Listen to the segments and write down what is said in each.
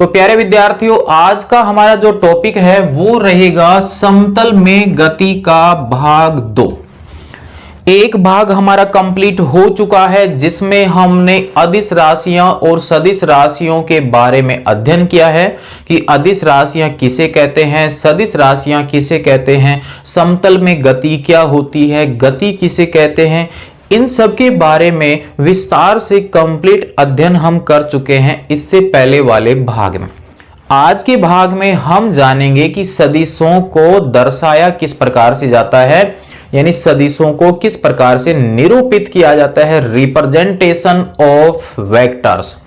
तो प्यारे विद्यार्थियों, आज का हमारा जो टॉपिक है वो रहेगा समतल में गति का भाग 2। एक भाग हमारा कंप्लीट हो चुका है जिसमें हमने अदिश राशियां और सदिश राशियों के बारे में अध्ययन किया है कि अदिश राशियां किसे कहते हैं, सदिश राशियां किसे कहते हैं, समतल में गति क्या होती है, गति किसे कहते हैं। इन सब के बारे में विस्तार से कंप्लीट अध्ययन हम कर चुके हैं इससे पहले वाले भाग में। आज के भाग में हम जानेंगे कि सदिशों को दर्शाया किस प्रकार से जाता है, यानी सदिशों को किस प्रकार से निरूपित किया जाता है, रिप्रेजेंटेशन ऑफ वेक्टर्स।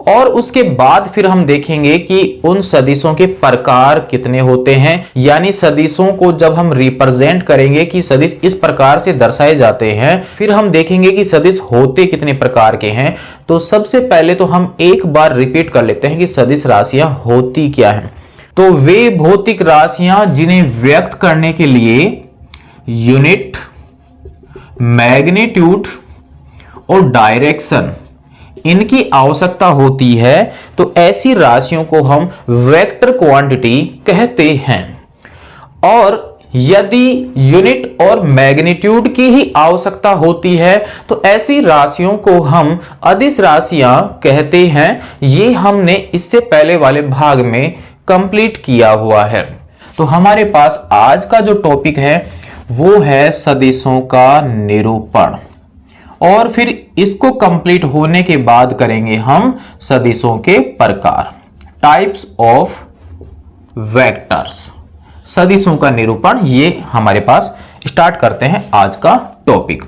और उसके बाद फिर हम देखेंगे कि उन सदिशों के प्रकार कितने होते हैं, यानी सदिशों को जब हम रिप्रेजेंट करेंगे कि सदिश इस प्रकार से दर्शाए जाते हैं, फिर हम देखेंगे कि सदिश होते कितने प्रकार के हैं। तो सबसे पहले तो हम एक बार रिपीट कर लेते हैं कि सदिश राशियां होती क्या हैं। तो वे भौतिक राशियां जिन्हें व्यक्त करने के लिए यूनिट, मैग्नीट्यूड और डायरेक्शन इनकी आवश्यकता होती है, तो ऐसी राशियों को हम वेक्टर क्वांटिटी कहते हैं। और यदि यूनिट और मैग्नीट्यूड की ही आवश्यकता होती है तो ऐसी राशियों को हम अदिश राशियां कहते हैं। ये हमने इससे पहले वाले भाग में कंप्लीट किया हुआ है। तो हमारे पास आज का जो टॉपिक है वो है सदिशों का निरूपण, और फिर इसको कंप्लीट होने के बाद करेंगे हम सदिशों के प्रकार, टाइप्स ऑफ वेक्टर्स। सदिशों का निरूपण ये हमारे पास स्टार्ट करते हैं आज का टॉपिक।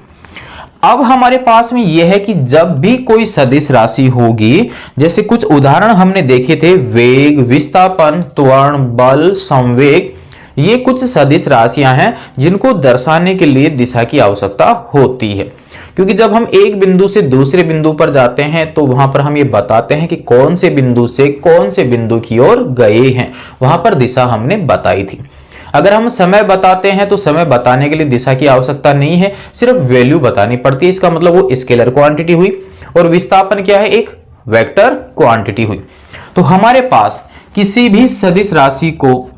अब हमारे पास में यह है कि जब भी कोई सदिश राशि होगी, जैसे कुछ उदाहरण हमने देखे थे, वेग, विस्थापन, त्वरण, बल, संवेग, ये कुछ सदिश राशियां हैं जिनको दर्शाने के लिए दिशा की आवश्यकता होती है। क्योंकि जब हम एक बिंदु से दूसरे बिंदु पर जाते हैं तो वहां पर हम ये बताते हैं कि कौन से बिंदु से कौन से बिंदु की ओर गए हैं, वहां पर दिशा हमने बताई थी। अगर हम समय बताते हैं तो समय बताने के लिए दिशा की आवश्यकता नहीं है, सिर्फ वैल्यू बतानी पड़ती है। इसका मतलब वो स्केलर क्वांटिटी हुई। और विस्थापन क्या है? एक वेक्टर क्वांटिटी हुई। तो हमारे पास किसी भी सदिश राशि को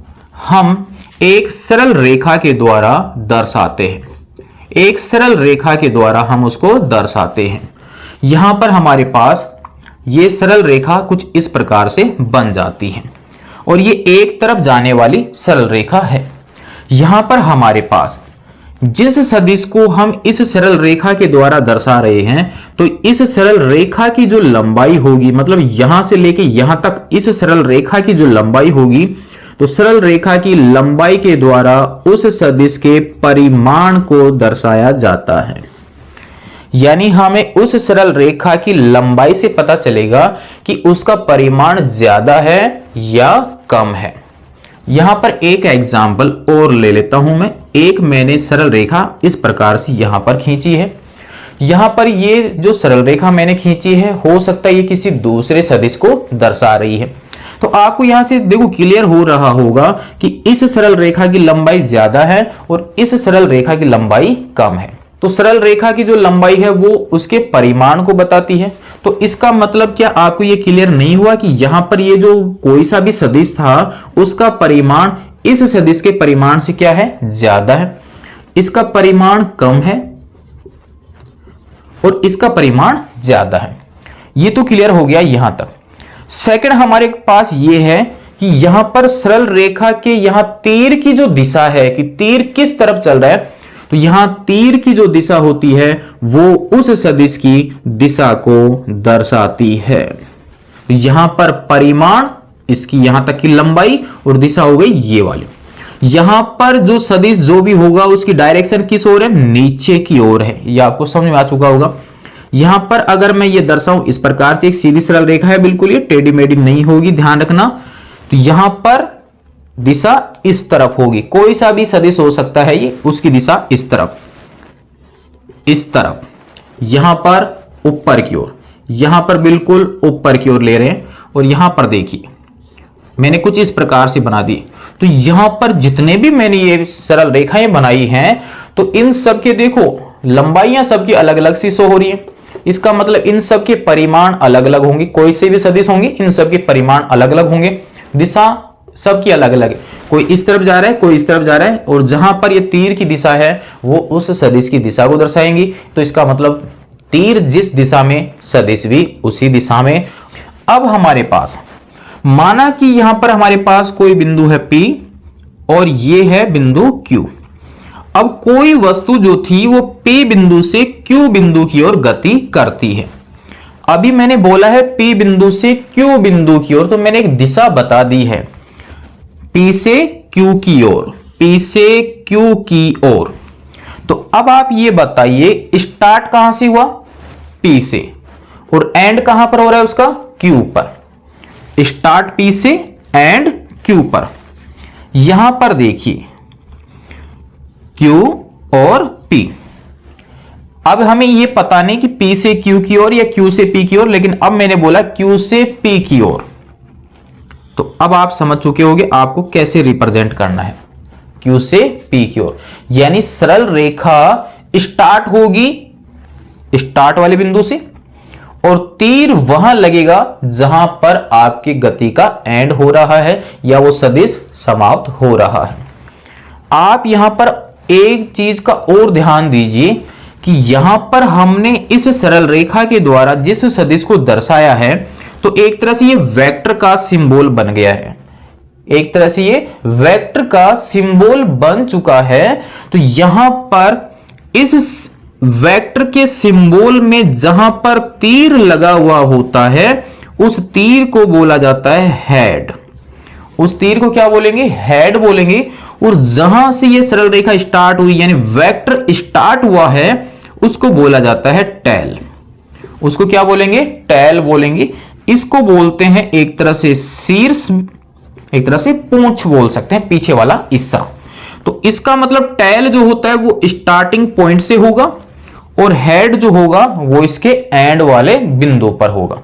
हम एक सरल रेखा के द्वारा दर्शाते हैं। एक सरल रेखा के द्वारा हम उसको दर्शाते हैं। यहां पर हमारे पास ये सरल रेखा कुछ इस प्रकार से बन जाती है, और ये एक तरफ जाने वाली सरल रेखा है। यहां पर हमारे पास जिस सदिश को हम इस सरल रेखा के द्वारा दर्शा रहे हैं, तो इस सरल रेखा की जो लंबाई होगी, मतलब यहां से लेके यहां तक इस सरल रेखा की जो लंबाई होगी, तो सरल रेखा की लंबाई के द्वारा उस सदिश के परिमाण को दर्शाया जाता है। यानी हमें उस सरल रेखा की लंबाई से पता चलेगा कि उसका परिमाण ज्यादा है या कम है। यहां पर एक एग्जाम्पल और ले लेता हूं मैं। एक मैंने सरल रेखा इस प्रकार से यहां पर खींची है। यहां पर ये जो सरल रेखा मैंने खींची है, हो सकता है ये किसी दूसरे सदिश को दर्शा रही है। तो आपको यहां से देखो क्लियर हो रहा होगा कि इस सरल रेखा की लंबाई ज्यादा है और इस सरल रेखा की लंबाई कम है। तो सरल रेखा की जो लंबाई है वो उसके परिमाण को बताती है। तो इसका मतलब क्या आपको ये क्लियर नहीं हुआ कि यहां पर ये जो कोई सा भी सदिश था उसका परिमाण इस सदिश के परिमाण से क्या है? ज्यादा है। इसका परिमाण कम है और इसका परिमाण ज्यादा है। ये तो क्लियर हो गया यहां तक। सेकंड हमारे पास ये है कि यहां पर सरल रेखा के यहां तीर की जो दिशा है कि तीर किस तरफ चल रहा है, तो यहां तीर की जो दिशा होती है वो उस सदिश की दिशा को दर्शाती है। तो यहां पर परिमाण इसकी यहां तक की लंबाई और दिशा हो गई ये वाली। यहां पर जो सदिश जो भी होगा उसकी डायरेक्शन किस ओर है? नीचे की ओर है। यह आपको समझ में आ चुका होगा। यहां पर अगर मैं ये दर्शाऊं इस प्रकार से, एक सीधी सरल रेखा है, बिल्कुल ये टेढ़ी मेढ़ी नहीं होगी, ध्यान रखना। तो यहां पर दिशा इस तरफ होगी। कोई सा भी सदिश हो सकता है ये, उसकी दिशा इस तरफ, इस तरफ। यहां पर ऊपर की ओर, यहां पर बिल्कुल ऊपर की ओर ले रहे हैं। और यहां पर देखिए मैंने कुछ इस प्रकार से बना दी। तो यहां पर जितने भी मैंने ये सरल रेखाएं बनाई हैं, तो इन सब के देखो लंबाइयां सबकी अलग अलग सी शो हो रही है। इसका मतलब इन सब के परिमाण अलग अलग होंगे, कोई से भी सदिश होंगे, इन सब के परिमाण अलग अलग होंगे, दिशा सबकी अलग अलग है, कोई इस तरफ जा रहा है, कोई इस तरफ जा रहा है, और जहां पर ये तीर की दिशा है वो उस सदिश की दिशा को दर्शाएंगी। तो इसका मतलब तीर जिस दिशा में, सदिश भी उसी दिशा में। अब हमारे पास माना कि यहां पर हमारे पास कोई बिंदु है P और ये है बिंदु Q। अब कोई वस्तु जो थी वो P बिंदु से Q बिंदु की ओर गति करती है। अभी मैंने बोला है P बिंदु से Q बिंदु की ओर, तो मैंने एक दिशा बता दी है P से Q की ओर, P से Q की ओर। तो अब आप ये बताइए स्टार्ट कहां से हुआ, P से, और एंड कहां पर हो रहा है उसका, Q पर। स्टार्ट P से, एंड Q पर। यहां पर देखिए Q और P। अब हमें यह पता नहीं कि P से Q की ओर या Q से P की ओर, लेकिन अब मैंने बोला Q से P की ओर। तो अब आप समझ चुके होंगे आपको कैसे रिप्रेजेंट करना है, Q से P की ओर। यानी सरल रेखा स्टार्ट होगी स्टार्ट वाले बिंदु से, और तीर वहां लगेगा जहां पर आपकी गति का एंड हो रहा है या वो सदिश समाप्त हो रहा है। आप यहां पर एक चीज का और ध्यान दीजिए कि यहां पर हमने इस सरल रेखा के द्वारा जिस सदिश को दर्शाया है, तो एक तरह से ये वेक्टर का सिंबल बन गया है, एक तरह से ये वेक्टर का सिंबल बन चुका है। तो यहां पर इस वेक्टर के सिंबल में जहां पर तीर लगा हुआ होता है उस तीर को बोला जाता है हेड। उस तीर को क्या बोलेंगे, हेड बोलेंगे। और जहां से ये सरल रेखा स्टार्ट हुई यानी वेक्टर स्टार्ट हुआ है उसको बोला जाता है टेल। उसको क्या बोलेंगे, टेल बोलेंगे। इसको बोलते हैं एक तरह से शीर्ष, एक तरह से पूंछ बोल सकते हैं, पीछे वाला हिस्सा। तो इसका मतलब टेल जो होता है वो स्टार्टिंग पॉइंट से होगा और हेड जो होगा वो इसके एंड वाले बिंदु पर होगा।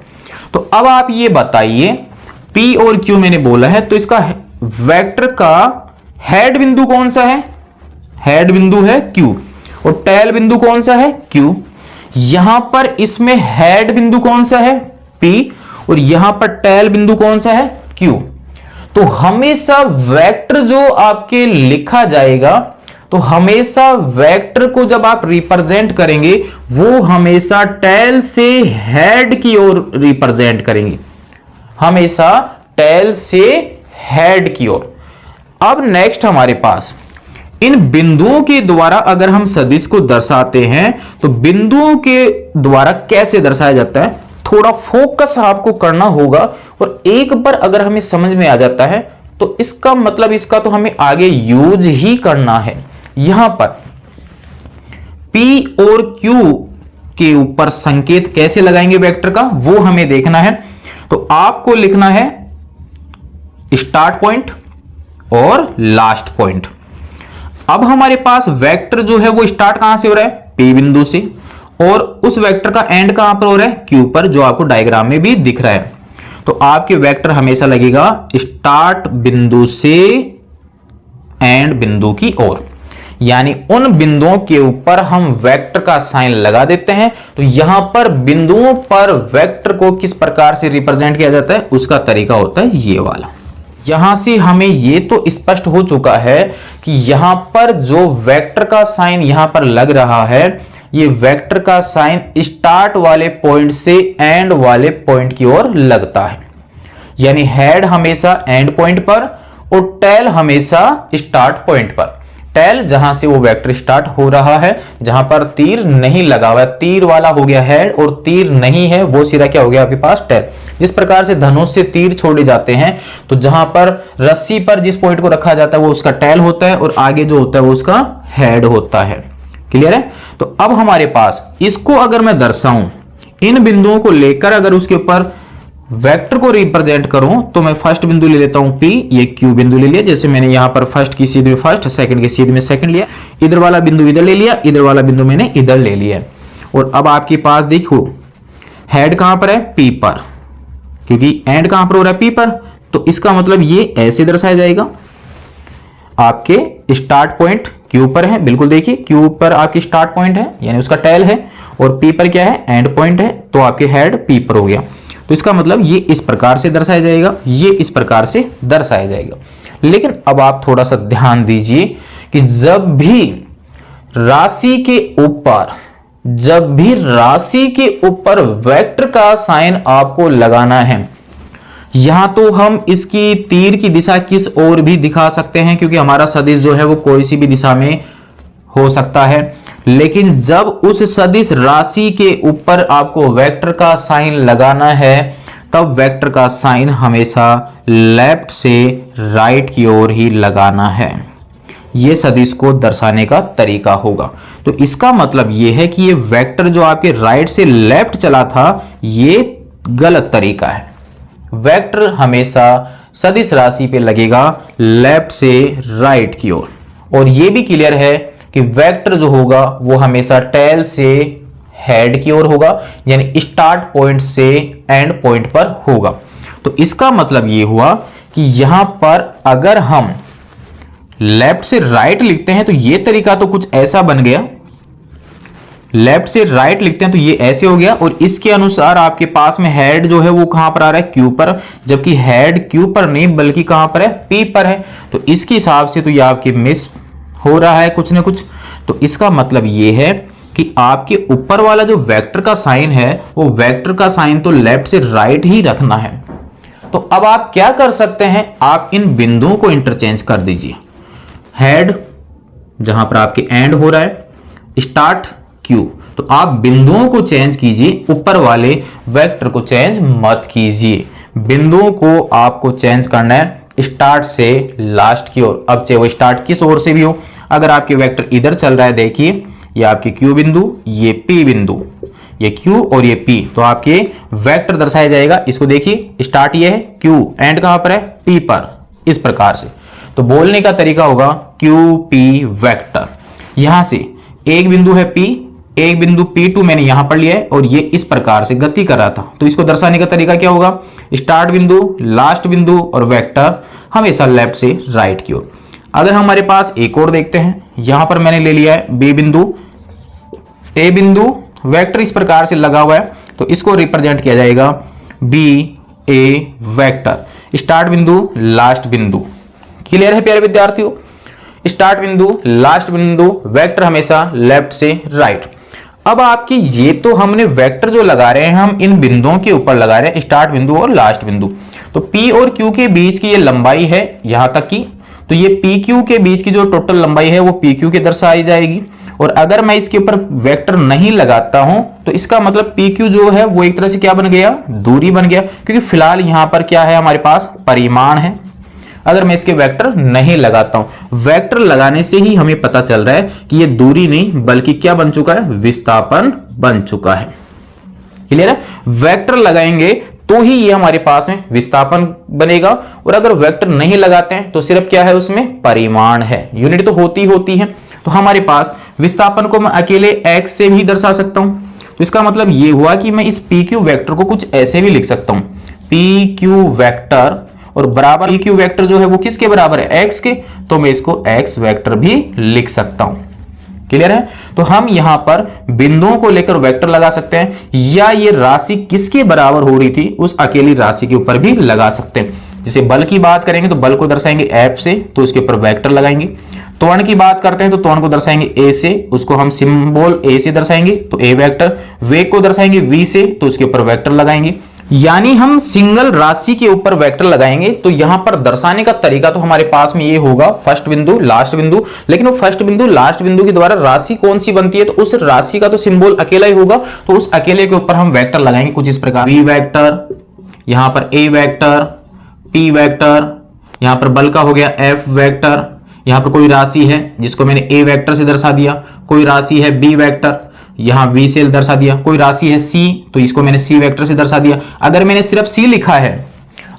तो अब आप ये बताइए P और Q मैंने बोला है, तो इसका वेक्टर का हेड बिंदु कौन सा है, हेड बिंदु है Q, और टेल बिंदु कौन सा है, Q। यहां पर इसमें हेड बिंदु कौन सा है, P, और यहां पर टेल बिंदु कौन सा है, Q। तो हमेशा वेक्टर जो आपके लिखा जाएगा, तो हमेशा वेक्टर को जब आप रिप्रेजेंट करेंगे वो हमेशा टेल से हेड की ओर रिप्रेजेंट करेंगे, हमेशा टेल से हेड की ओर। अब नेक्स्ट हमारे पास इन बिंदुओं के द्वारा अगर हम सदिश को दर्शाते हैं तो बिंदुओं के द्वारा कैसे दर्शाया जाता है, थोड़ा फोकस आपको करना होगा। और एक बार अगर हमें समझ में आ जाता है तो इसका मतलब इसका तो हमें आगे यूज ही करना है। यहां पर P और Q के ऊपर संकेत कैसे लगाएंगे वेक्टर का वो हमें देखना है। तो आपको लिखना है स्टार्ट पॉइंट और लास्ट पॉइंट। अब हमारे पास वेक्टर जो है वो स्टार्ट कहां से हो रहा है, P बिंदु से, और उस वेक्टर का एंड कहां पर हो रहा है, Q पर, जो आपको डायग्राम में भी दिख रहा है। तो आपके वेक्टर हमेशा लगेगा स्टार्ट बिंदु से एंड बिंदु की ओर, यानी उन बिंदुओं के ऊपर हम वेक्टर का साइन लगा देते हैं। तो यहां पर बिंदुओं पर वेक्टर को किस प्रकार से रिप्रेजेंट किया जाता है उसका तरीका होता है ये वाला। यहां से हमें ये तो स्पष्ट हो चुका है कि यहां पर जो वेक्टर का साइन यहां पर लग रहा है, ये वेक्टर का साइन स्टार्ट वाले पॉइंट से एंड वाले पॉइंट की ओर लगता है, यानी हेड हमेशा एंड पॉइंट पर और टेल हमेशा स्टार्ट पॉइंट पर। टेल जहां से वो वेक्टर स्टार्ट हो रहा है, जहां पर तीर नहीं लगा हुआ है, तीर वाला हो गया हेड और तीर नहीं है वो सिरा क्या हो गया आपके पास, टेल। जिस प्रकार से धनुष से तीर छोड़े जाते हैं तो जहां पर रस्सी पर जिस पॉइंट को रखा जाता है वो उसका टेल होता है और आगे जो होता है वो उसका हेड होता है। क्लियर है। तो अब हमारे पास इसको अगर मैं दर्शाऊं, इन बिंदुओं को लेकर अगर उसके ऊपर वेक्टर को रिप्रेजेंट करूं, तो मैं फर्स्ट बिंदु ले लेता हूं P, ये Q बिंदु ले लिया, जैसे मैंने यहां पर फर्स्ट की सीध में फर्स्ट, सेकंड की सीध में सेकंड लिया, इधर वाला बिंदु इधर ले लिया, इधर वाला बिंदु मैंने इधर ले लिया। और अब आपके पास देखो हेड कहां पर है, P पर, क्योंकि एंड कहां पर हो रहा है, P पर। तो इसका मतलब ये ऐसे दर्शाया जाएगा, आपके स्टार्ट पॉइंट क्यू पर है, बिल्कुल देखिए क्यू पर आपकी स्टार्ट पॉइंट है यानी उसका टेल है, और पी पर क्या है, एंड पॉइंट है, तो आपके हेड पी पर हो गया। तो इसका मतलब ये इस प्रकार से दर्शाया जाएगा, ये इस प्रकार से दर्शाया जाएगा। लेकिन अब आप थोड़ा सा ध्यान दीजिए कि जब भी राशि के ऊपर वेक्टर का साइन आपको लगाना है, यहां तो हम इसकी तीर की दिशा किस ओर भी दिखा सकते हैं, क्योंकि हमारा सदिश जो है वो कोई सी भी दिशा में हो सकता है। लेकिन जब उस सदिश राशि के ऊपर आपको वेक्टर का साइन लगाना है, तब वेक्टर का साइन हमेशा लेफ्ट से राइट की ओर ही लगाना है। यह सदिश को दर्शाने का तरीका होगा। तो इसका मतलब यह है कि ये वेक्टर जो आपके राइट से लेफ्ट चला था, ये गलत तरीका है। वेक्टर हमेशा सदिश राशि पे लगेगा लेफ्ट से राइट की ओर। और यह भी क्लियर है कि वेक्टर जो होगा वो हमेशा टेल से हेड की ओर होगा, यानी स्टार्ट पॉइंट से एंड पॉइंट पर होगा। तो इसका मतलब यह हुआ कि यहां पर अगर हम लेफ्ट से राइट लिखते हैं तो यह तरीका तो कुछ ऐसा बन गया, लेफ्ट से राइट लिखते हैं तो ये ऐसे हो गया, और इसके अनुसार आपके पास में हेड जो है वो कहां पर आ रहा है, क्यू पर, जबकि हेड क्यू पर नहीं बल्कि कहां पर है, पी पर है। तो इसके हिसाब से तो ये आपके मिस हो रहा है कुछ ना कुछ। तो इसका मतलब ये है कि आपके ऊपर वाला जो वेक्टर का साइन है, वो वेक्टर का साइन तो लेफ्ट से राइट ही रखना है। तो अब आप क्या कर सकते हैं, आप इन बिंदुओं को इंटरचेंज कर दीजिए। हेड जहां पर आपके एंड हो रहा है, स्टार्ट क्यू, तो आप बिंदुओं को चेंज कीजिए, ऊपर वाले वेक्टर को चेंज मत कीजिए। बिंदुओं को आपको चेंज करना है स्टार्ट से लास्ट की ओर। अब चाहे वो स्टार्ट किस ओर से भी हो, अगर आपके वेक्टर इधर चल रहा है, देखिए ये आपके क्यू बिंदु, ये पी बिंदु, ये क्यू और ये पी, तो आपके वेक्टर दर्शाया जाएगा। इसको देखिए, स्टार्ट ये है क्यू, एंड कहां पर है, पी पर, इस प्रकार से। तो बोलने का तरीका होगा क्यू पी वेक्टर। यहां से एक बिंदु है पी, एक बिंदु P2 मैंने यहां पर लिया है, और ये इस प्रकार से गति कर रहा था। तो इसको दर्शाने का तरीका क्या होगा, स्टार्ट बिंदु, लास्ट बिंदु और वेक्टर हमेशा लेफ्ट से राइट की ओर। अगर हमारे पास एक और देखते हैं, यहां पर मैंने ले लिया है B बिंदु, A बिंदु, वेक्टर इस प्रकार से लगा हुआ है, तो इसको रिप्रेजेंट किया जाएगा B A वेक्टर, स्टार्ट बिंदु, लास्ट बिंदु। क्लियर है प्यारे विद्यार्थियों, स्टार्ट बिंदु, लास्ट बिंदु, वेक्टर हमेशा लेफ्ट से राइट। अब आपकी ये तो हमने वेक्टर जो लगा रहे हैं, हम इन बिंदुओं के ऊपर लगा रहे हैं, स्टार्ट बिंदु और लास्ट बिंदु। तो P और Q के बीच की ये लंबाई है यहां तक की, तो ये PQ के बीच की जो टोटल लंबाई है वो PQ के दर्शाई जाएगी। और अगर मैं इसके ऊपर वेक्टर नहीं लगाता हूं, तो इसका मतलब PQ जो है वो एक तरह से क्या बन गया, दूरी बन गया, क्योंकि फिलहाल यहां पर क्या है, हमारे पास परिमाण है। अगर मैं इसके वेक्टर नहीं लगाता हूं, वेक्टर लगाने से ही हमें पता चल रहा है कि ये दूरी नहीं बल्कि क्या बन चुका है, विस्थापन बन चुका है। क्लियर है, वेक्टर लगाएंगे तो ही ये हमारे पास में विस्थापन बनेगा, और अगर वेक्टर नहीं लगाते हैं तो सिर्फ क्या है, उसमें परिमाण है, यूनिट तो होती है। तो हमारे पास विस्थापन को मैं अकेले x से भी दर्शा सकता हूं। तो इसका मतलब ये हुआ कि मैं इस PQ वेक्टर को कुछ ऐसे भी लिख सकता हूं, PQ वेक्टर, और बराबर PQ वेक्टर जो है वो किसके बराबर है, x के, तो मैं इसको x वेक्टर भी लिख सकता हूं। क्लियर है, तो हम यहां पर बिंदुओं को लेकर वेक्टर लगा सकते हैं, या ये राशि किसके बराबर हो रही थी उस अकेली राशि के ऊपर भी लगा सकते हैं। जैसे बल की बात करेंगे तो बल को दर्शाएंगे F से, तो उसके ऊपर वेक्टर लगाएंगे। त्वरण की बात करते हैं तो त्वरण को दर्शाएंगे A से, उसको हम सिंबल A से दर्शाएंगे, तो A वेक्टर। वेग को दर्शाएंगे V से, तो उसके ऊपर वेक्टर लगाएंगे। यानी हम सिंगल राशि के ऊपर वेक्टर लगाएंगे, तो यहां पर दर्शाने का तरीका तो हमारे पास में ये होगा, फर्स्ट बिंदु, लास्ट बिंदु। लेकिन वो फर्स्ट बिंदु, लास्ट बिंदु के द्वारा राशि कौन सी बनती है, तो उस राशि का तो सिंबल अकेला ही होगा, तो उस अकेले के ऊपर हम वेक्टर लगाएंगे कुछ इस प्रकार, V वेक्टर, यहां पर A वेक्टर, P वेक्टर, यहां पर बल का हो गया F वेक्टर, यहां पर कोई राशि है जिसको मैंने A वेक्टर से दर्शा दिया, कोई राशि है B वेक्टर, यहां V से दर्शा दिया, कोई राशि है C, तो इसको मैंने C वेक्टर से दर्शा दिया। अगर मैंने सिर्फ C लिखा है,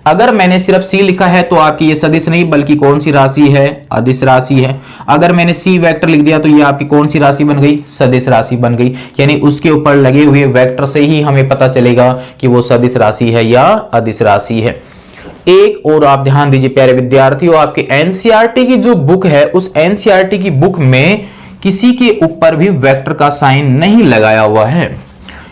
अगर मैंने सिर्फ C लिखा है तो आपकी ये सदिश नहीं बल्कि कौन सी राशि है, अदिश राशि है। अगर मैंने C वेक्टर लिख दिया तो ये आपकी कौन सी राशि बन गई, सदिश राशि बन गई। यानी उसके ऊपर लगे हुए वेक्टर से ही हमें पता चलेगा कि वो सदिश राशि है या अदिश राशि है। एक और आप ध्यान दीजिए प्यारे विद्यार्थियों, आपके एनसीईआरटी की जो बुक है उस एनसीईआरटी की बुक में किसी के ऊपर भी वेक्टर का साइन नहीं लगाया हुआ है,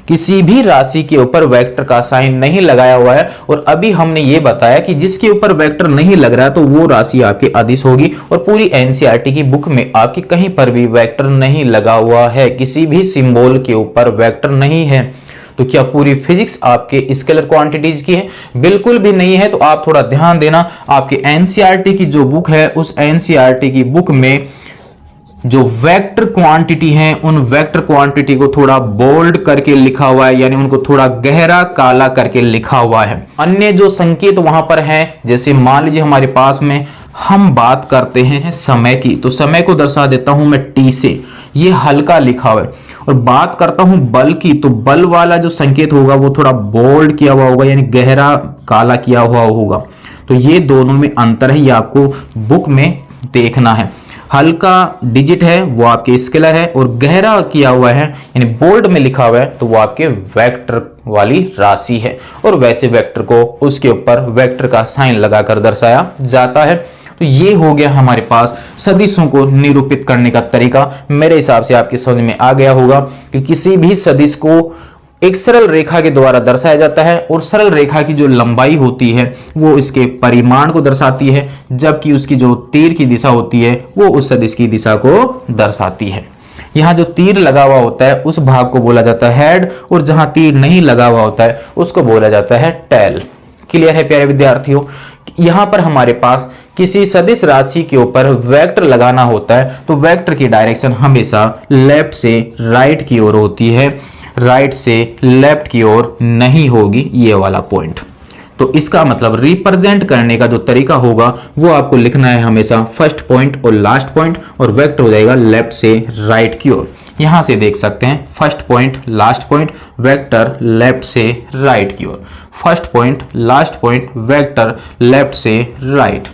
किसी भी राशि के ऊपर वेक्टर का साइन नहीं लगाया हुआ है। और अभी हमने ये बताया कि जिसके ऊपर वेक्टर नहीं लग रहा है तो वो राशि आपकी अदिश होगी। और पूरी एनसीईआरटी की बुक में आपकी कहीं पर भी वेक्टर नहीं लगा हुआ है, किसी भी सिंबल के ऊपर वेक्टर नहीं है। तो क्या पूरी फिजिक्स आपके स्केलर क्वांटिटीज की है? बिल्कुल भी नहीं है। तो आप थोड़ा ध्यान देना, आपके एनसीईआरटी की जो बुक है उस एनसीईआरटी की बुक में जो वेक्टर क्वांटिटी है उन वेक्टर क्वांटिटी को थोड़ा बोल्ड करके लिखा हुआ है, यानी उनको थोड़ा गहरा काला करके लिखा हुआ है। अन्य जो संकेत वहां पर है, जैसे मान लीजिए हमारे पास में हम बात करते हैं समय की, तो समय को दर्शा देता हूं मैं टी से, ये हल्का लिखा हुआ है। और बात करता हूं बल की, तो बल वाला जो संकेत होगा वो थोड़ा बोल्ड किया हुआ होगा, यानी गहरा काला किया हुआ होगा। तो ये दोनों में अंतर है, ये आपको बुक में देखना है। हल्का डिजिट है वो आपके स्केलर है, और गहरा किया हुआ है यानी बोल्ड में लिखा हुआ है तो वो आपके वेक्टर वाली राशि है। और वैसे वेक्टर को उसके ऊपर वेक्टर का साइन लगाकर दर्शाया जाता है। तो ये हो गया हमारे पास सदिशों को निरूपित करने का तरीका। मेरे हिसाब से आपके समझ में आ गया होगा कि किसी भी सदिश को एक सरल रेखा के द्वारा दर्शाया जाता है, और सरल रेखा की जो लंबाई होती है वो इसके परिमाण को दर्शाती है, जबकि उसकी जो तीर की दिशा होती है वो उस सदिश की दिशा को दर्शाती है। यहाँ जो तीर लगा हुआ होता है उस भाग को बोला जाता है हेड, और जहां तीर नहीं लगा हुआ होता है उसको बोला जाता है टेल। क्लियर है प्यारे विद्यार्थियों? यहां पर हमारे पास किसी सदिश राशि के ऊपर वेक्टर लगाना होता है तो वेक्टर की डायरेक्शन हमेशा लेफ्ट से राइट की ओर होती है, राइट से लेफ्ट की ओर नहीं होगी, ये वाला पॉइंट। तो इसका मतलब रिप्रेजेंट करने का जो तरीका होगा वो आपको लिखना है हमेशा फर्स्ट पॉइंट और लास्ट पॉइंट, और वेक्टर हो जाएगा लेफ्ट से राइट की ओर। यहां से देख सकते हैं first point last point, vector left से राइट की ओर, first point last point, vector left से राइट,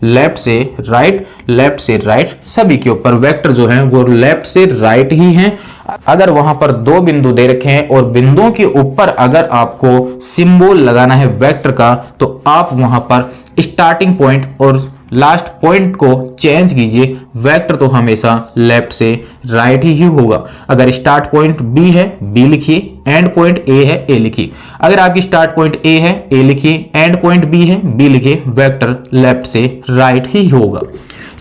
लेफ्ट से राइट, लेफ्ट से राइट, सभी के ऊपर वेक्टर जो है वो लेफ्ट से राइट ही हैं। अगर वहां पर दो बिंदु दे रखे हैं और बिंदुओं के ऊपर अगर आपको सिंबल लगाना है वेक्टर का, तो आप वहां पर स्टार्टिंग पॉइंट और लास्ट पॉइंट को चेंज कीजिए। वेक्टर तो हमेशा लेफ्ट से राइट ही होगा। अगर स्टार्ट पॉइंट बी है बी लिखिए, एंड पॉइंट ए है ए लिखिए। अगर आपकी स्टार्ट पॉइंट ए है ए लिखिए, एंड पॉइंट बी है बी लिखिए, वेक्टर लेफ्ट से राइट ही होगा।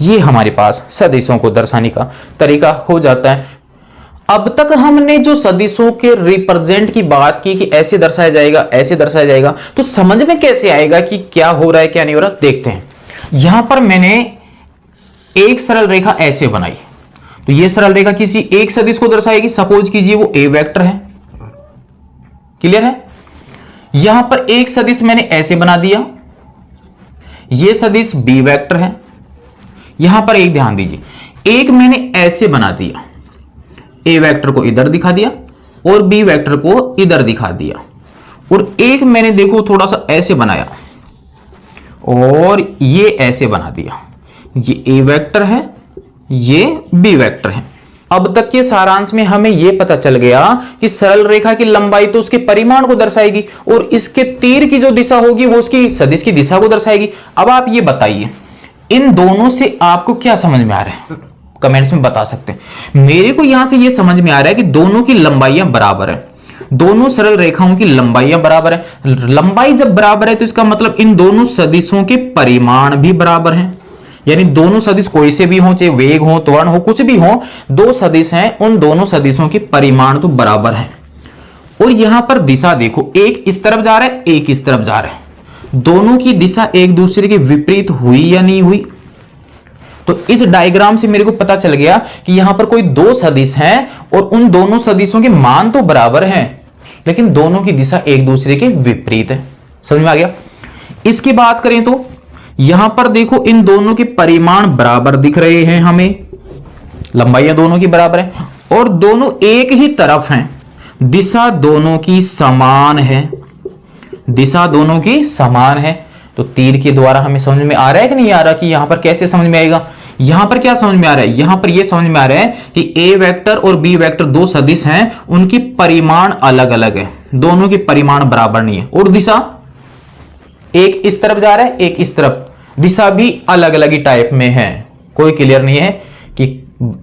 ये हमारे पास सदिशों को दर्शाने का तरीका हो जाता है। अब तक हमने जो सदिशों के रिप्रेजेंट की बात की कि ऐसे दर्शाया जाएगा ऐसे दर्शाया जाएगा, तो समझ में कैसे आएगा कि क्या हो रहा है क्या नहीं हो रहा, देखते हैं। यहां पर मैंने एक सरल रेखा ऐसे बनाई, तो यह सरल रेखा किसी एक सदिश को दर्शाएगी। सपोज कीजिए वो ए वेक्टर है, क्लियर है। यहां पर एक सदिश मैंने ऐसे बना दिया, यह सदिश बी वेक्टर है। यहां पर एक ध्यान दीजिए, एक मैंने ऐसे बना दिया, ए वेक्टर को इधर दिखा दिया और बी वेक्टर को इधर दिखा दिया, और एक मैंने देखो थोड़ा सा ऐसे बनाया और ये ऐसे बना दिया। ये ए वेक्टर है, ये बी वेक्टर है। अब तक के सारांश में हमें यह पता चल गया कि सरल रेखा की लंबाई तो उसके परिमाण को दर्शाएगी, और इसके तीर की जो दिशा होगी वो उसकी सदिश की दिशा को दर्शाएगी। अब आप ये बताइए इन दोनों से आपको क्या समझ में आ रहा है, कमेंट्स में बता सकते हैं। मेरे को यहां से यह समझ में आ रहा है कि दोनों की लंबाइयां बराबर है, दोनों सरल रेखाओं की लंबाइयां बराबर है। लंबाई जब बराबर है तो इसका मतलब इन दोनों सदिशों के परिमाण भी बराबर हैं, यानी दोनों सदिश कोई से भी हो, चाहे वेग हो, त्वरण हो, कुछ भी हो, दो सदिश हैं, उन दोनों सदिशों के परिमाण तो बराबर हैं। और यहां पर दिशा देखो, एक इस तरफ जा रहा है एक इस तरफ जा रहा है, दोनों की दिशा एक दूसरे के विपरीत हुई या नहीं हुई। तो इस डायग्राम से मेरे को पता चल गया कि यहां पर कोई दो सदिश हैं और उन दोनों सदिशों के मान तो बराबर हैं, लेकिन दोनों की दिशा एक दूसरे के विपरीत है। समझ में आ गया? इसकी बात करें तो यहां पर देखो इन दोनों के परिमाण बराबर दिख रहे हैं हमें, लंबाइयां दोनों की बराबर है, और दोनों एक ही तरफ हैं, दिशा दोनों की समान है, दिशा दोनों की समान है। तो तीर के द्वारा हमें समझ में आ रहा है कि नहीं आ रहा कि यहां पर कैसे समझ में आएगा। यहां पर क्या समझ में आ रहा है, यहां पर यह समझ में आ रहा है कि ए वेक्टर और बी वेक्टर दो सदिश हैं, उनकी परिमाण अलग अलग है, दोनों के परिमाण बराबर नहीं है, और दिशा एक इस तरफ जा रहा है, एक इस तरफ, दिशा भी अलग अलग ही टाइप में है, कोई क्लियर नहीं है कि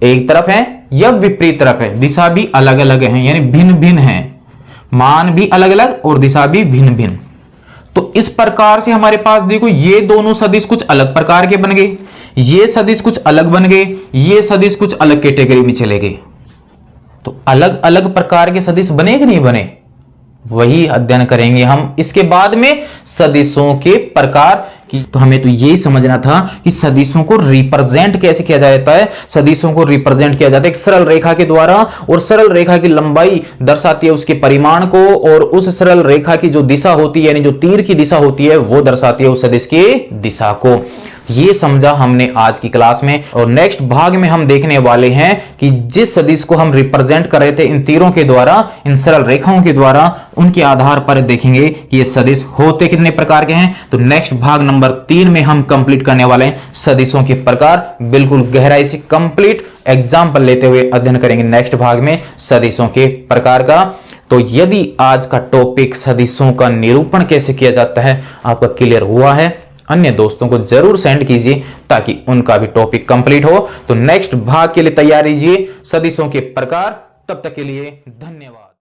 एक तरफ है या विपरीत तरफ है, दिशा भी अलग अलग है, यानी भिन्न भिन्न है, मान भी अलग अलग और दिशा भी भिन्न भिन्न। तो इस प्रकार से हमारे पास देखो ये दोनों सदिश कुछ अलग प्रकार के बन गए, ये सदिश कुछ अलग बन गए, ये सदिश कुछ अलग कैटेगरी में चले गए। तो अलग अलग प्रकार के सदिश बने कि नहीं बने, वही अध्ययन करेंगे हम इसके बाद में सदिशों के प्रकार की। तो हमें तो यही समझना था कि सदिशों को रिप्रेजेंट कैसे किया जाता है। सदिशों को रिप्रेजेंट किया जाता है एक सरल रेखा के द्वारा, और सरल रेखा की लंबाई दर्शाती है उसके परिमाण को, और उस सरल रेखा की जो दिशा होती है यानी जो तीर की दिशा होती है वो दर्शाती है उस सदिश की दिशा को। ये समझा हमने आज की क्लास में। और नेक्स्ट भाग में हम देखने वाले हैं कि जिस सदिश को हम रिप्रेजेंट कर रहे थे इन तीरों के द्वारा, इन सरल रेखाओं के द्वारा, उनके आधार पर देखेंगे कि ये सदिश होते कितने प्रकार के हैं। तो नेक्स्ट भाग नंबर 3 में हम कंप्लीट करने वाले हैं सदिशों के प्रकार, बिल्कुल गहराई से कंप्लीट एग्जाम्पल लेते हुए अध्ययन करेंगे नेक्स्ट भाग में सदिशों के प्रकार का। तो यदि आज का टॉपिक सदिशों का निरूपण कैसे किया जाता है आपका क्लियर हुआ है, अन्य दोस्तों को जरूर सेंड कीजिए ताकि उनका भी टॉपिक कंप्लीट हो। तो नेक्स्ट भाग के लिए तैयार रहिए सदिशों के प्रकार। तब तक के लिए धन्यवाद।